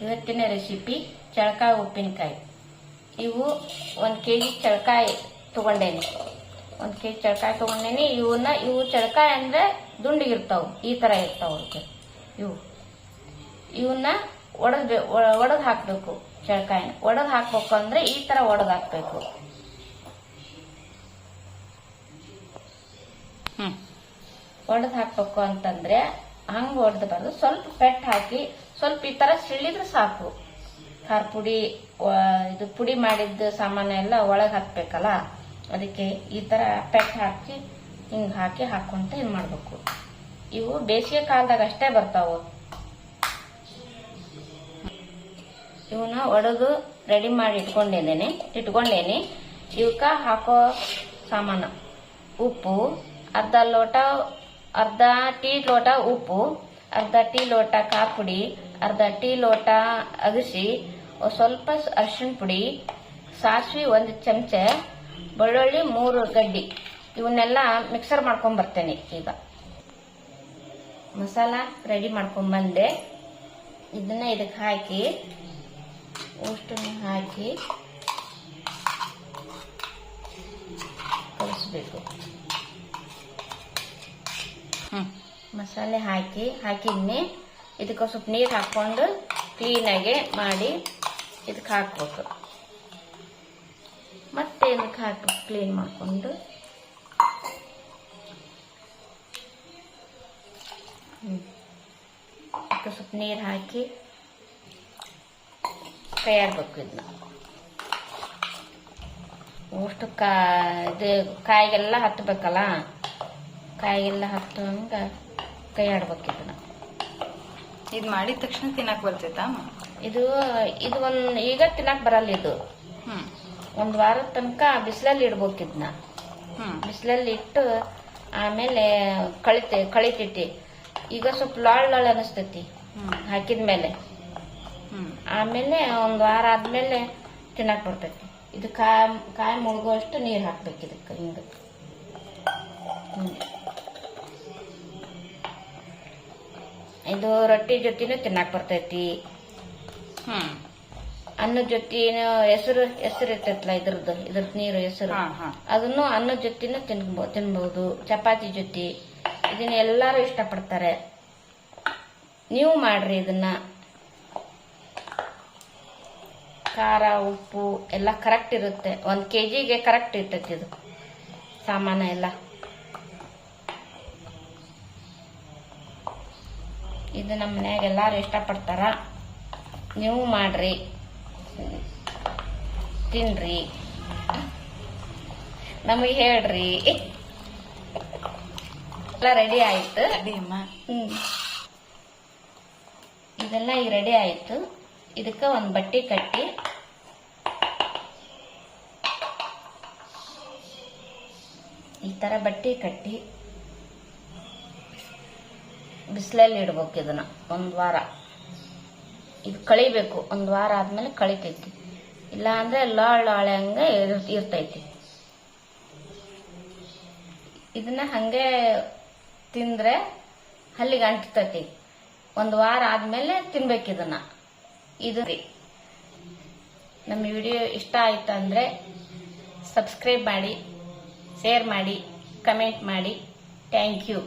ಇವತ್ತಿನ ರೆಸಿಪಿ ಚಳಕಾಯಿ ಉಪ್ಪಿನಕಾಯಿ. ಇವು 1 kg ಚಳಕಾಯಿ ತಗೊಂಡೇನಿ. 1 kg ಚಳಕಾಯಿ ತಗೊಂಡೇನಿ. ಇವು ಚಳಕಾಯಿ ಅಂದ್ರೆ ದುಂಡಿಗಿರ್ತಾವ, ಈ ತರ ಇರ್ತಾವ. ಇವನ್ನ ಒಡೆದು ಹಾಕ್ಬೇಕು. ಚಳಕಾಯಿನ ಒಡೆದು ಹಾಕ್ಬೇಕು ಅಂದ್ರೆ ಈ ತರ ಒಡೆದು ಹಾಕ್ಬೇಕು. ಒಡೆದು ಹಾಕ್ಬೇಕು ಅಂತಂದ್ರೆ ಹಂಗ ಹೊಡೆದಬಾರ್ದು. ಸ್ವಲ್ಪ ಪೆಟ್ಟು ಹಾಕಿ ಸ್ವಲ್ಪ ಈ ತರ ಸಿಳಿದ್ರೆ ಸಾಕು. ಖಾರ ಪುಡಿ, ಇದು ಪುಡಿ ಮಾಡಿದ ಸಾಮಾನು ಎಲ್ಲ ಒಳಗೆ ಹಾಕ್ಬೇಕಲ್ಲ, ಅದಕ್ಕೆ ಈ ತರ ಪೆಟ್ಟು ಹಾಕಿ ಹಿಂಗ್ ಹಾಕೊಂತ ಏನ್ ಮಾಡ್ಬೇಕು. ಇವು ಬೇಸಿಗೆ ಕಾಲದಾಗ ಅಷ್ಟೇ ಬರ್ತಾವು. ಇವನ್ನ ಒಡೆದು ರೆಡಿ ಮಾಡಿ ಇಟ್ಕೊಂಡೇನಿ. ಇವಕ್ಕ ಹಾಕೋ ಸಾಮಾನು: ಉಪ್ಪು, ಅರ್ಧ ಟೀ ಲೋಟ ಉಪ್ಪು, ಅರ್ಧ ಟೀ ಲೋಟ ಖಾರ ಪುಡಿ, ಅರ್ಧ ಟೀ ಲೋಟ ಅಗಸಿ, ಸ್ವಲ್ಪ ಅರಿಶಿಣ ಪುಡಿ, ಸಾಸಿವೆ 1 ಚಮಚ, ಬೆಳ್ಳುಳ್ಳಿ 3 ಗಡ್ಡಿ. ಇವನ್ನೆಲ್ಲ ಮಿಕ್ಸರ್ ಮಾಡ್ಕೊಂಡ್ ಬರ್ತೇನೆ. ಈಗ ಮಸಾಲ ರೆಡಿ ಮಾಡ್ಕೊಂಡ್ ಬಂದೆ. ಇದನ್ನ ಇದಕ್ಕೆ ಹಾಕಿ ಅಷ್ಟನ್ನು ಹಾಕಿ ಕಲಿಸ್ಬೇಕು. ಮಸಾಲೆ ಹಾಕಿದ್ನಿ. ಇದಕ್ಕೆ ಸ್ವಲ್ಪ ನೀರು ಹಾಕೊಂಡು ಕ್ಲೀನಾಗಿ ಮಾಡಿ ಇದಕ್ಕೆ ಹಾಕ್ಬೇಕು. ಮತ್ತೆ ಇದಕ್ಕೆ ಹಾಕಿ ಕ್ಲೀನ್ ಮಾಡ್ಕೊಂಡು ಇದಕ್ಕೆ ಸ್ವಲ್ಪ ನೀರು ಹಾಕಿ ಕೈಯಾಡ್ಬೇಕು. ಇದನ್ನ ಅಷ್ಟು ಕಾಯಿಗೆಲ್ಲ ಹತ್ತಬೇಕಲ್ಲ, ಕಾಯಿಗೆಲ್ಲ ಹತ್ತಂಗ ಕೈಯಾಡ್ಬೇಕು. ಇದನ್ನ ಇದು ಮಾಡಿದ ತಕ್ಷಣ ತಿನ್ನಕ್ ಬರ್ತೈತಾ? ಇದು ಈಗ ತಿನ್ನಕ್ ಬರಲ್ಲ. ಇದು 1 ವಾರದ ತನಕ ಬಿಸಿಲಲ್ಲಿ ಇಡ್ಬೇಕು. ಇದನ್ನ ಬಿಸಿಲಲ್ಲಿ ಇಟ್ಟು ಆಮೇಲೆ ಕಳಿತೈತಿ. ಈಗ ಸ್ವಲ್ಪ ಲಾಳ್ ಅನಿಸ್ತೈತಿ ಹಾಕಿದ್ಮೇಲೆ. ಆಮೇಲೆ 1 ವಾರ ಆದ್ಮೇಲೆ ತಿನ್ನಕ್ ಬರ್ತೈತಿ. ಇದು ಕಾಯಿ ಮುಳುಗುವಷ್ಟು ನೀರ್ ಹಾಕ್ಬೇಕು ಇದಕ್ಕೆ. ಹಿಂಗ ಇದು ರೊಟ್ಟಿ ಜೊತೆನೂ ತಿನ್ನಕ್ ಬರ್ತೈತಿ. ಅನ್ನದ ಜೊತೆ ಹೆಸರು ಇರ್ತೈತಲ್ಲ, ಇದ್ರದ್ದು ನೀರು ಹೆಸರು, ಅದನ್ನು ಅನ್ನದ ಜೊತೆನೂ ತಿನ್ಬಹುದು. ಚಪಾತಿ ಜೊತೆ ಇದನ್ನ ಎಲ್ಲಾರು ಇಷ್ಟಪಡ್ತಾರೆ. ನೀವು ಮಾಡ್ರಿ ಇದನ್ನ. ಖಾರ ಉಪ್ಪು ಎಲ್ಲ ಕರೆಕ್ಟ್ ಇರುತ್ತೆ. 1 kgಗೆ ಕರೆಕ್ಟ್ ಇರ್ತೈತಿ ಇದು ಸಾಮಾನ ಎಲ್ಲ. ಇದು ನಮ್ಮ ಮನ್ಯಾಗ ಎಲ್ಲಾರು ಇಷ್ಟಪಡ್ತಾರ. ನೀವು ಮಾಡ್ರಿ, ತಿನ್ರಿ, ನಮಗೆ ಹೇಳ್ರಿ. ಎಲ್ಲ ರೆಡಿ ಆಯ್ತು. ಇದೆಲ್ಲ ಈಗ ರೆಡಿ ಆಯ್ತು. ಇದಕ್ಕ ಒಂದು ಬಟ್ಟೆ ಕಟ್ಟಿ ಈ ತರ ಬಟ್ಟೆ ಕಟ್ಟಿ ಬಿಸಿಲಲ್ಲಿ ಇಡ್ಬೇಕು. ಇದನ್ನ 1 ವಾರ ಇದು ಕಳಿಬೇಕು. 1 ವಾರ ಆದ್ಮೇಲೆ ಕಳಿತೈತಿ. ಇಲ್ಲ ಅಂದ್ರೆ ಲಾಳೆ ಹಂಗ ಇರ್ತೈತಿ. ಇದನ್ನ ಹಂಗೆ ತಿಂದ್ರೆ ಹಲ್ಲಿಗೆ ಅಂಟ್ತೈತಿ. 1 ವಾರ ಆದ್ಮೇಲೆ ತಿನ್ಬೇಕು ಇದನ್ನ. ಇದು ನಮ್ಮ ವಿಡಿಯೋ ಇಷ್ಟ ಆಯ್ತು ಅಂದ್ರೆ ಸಬ್ಸ್ಕ್ರೈಬ್ ಮಾಡಿ, ಶೇರ್ ಮಾಡಿ, ಕಮೆಂಟ್ ಮಾಡಿ. Thank you.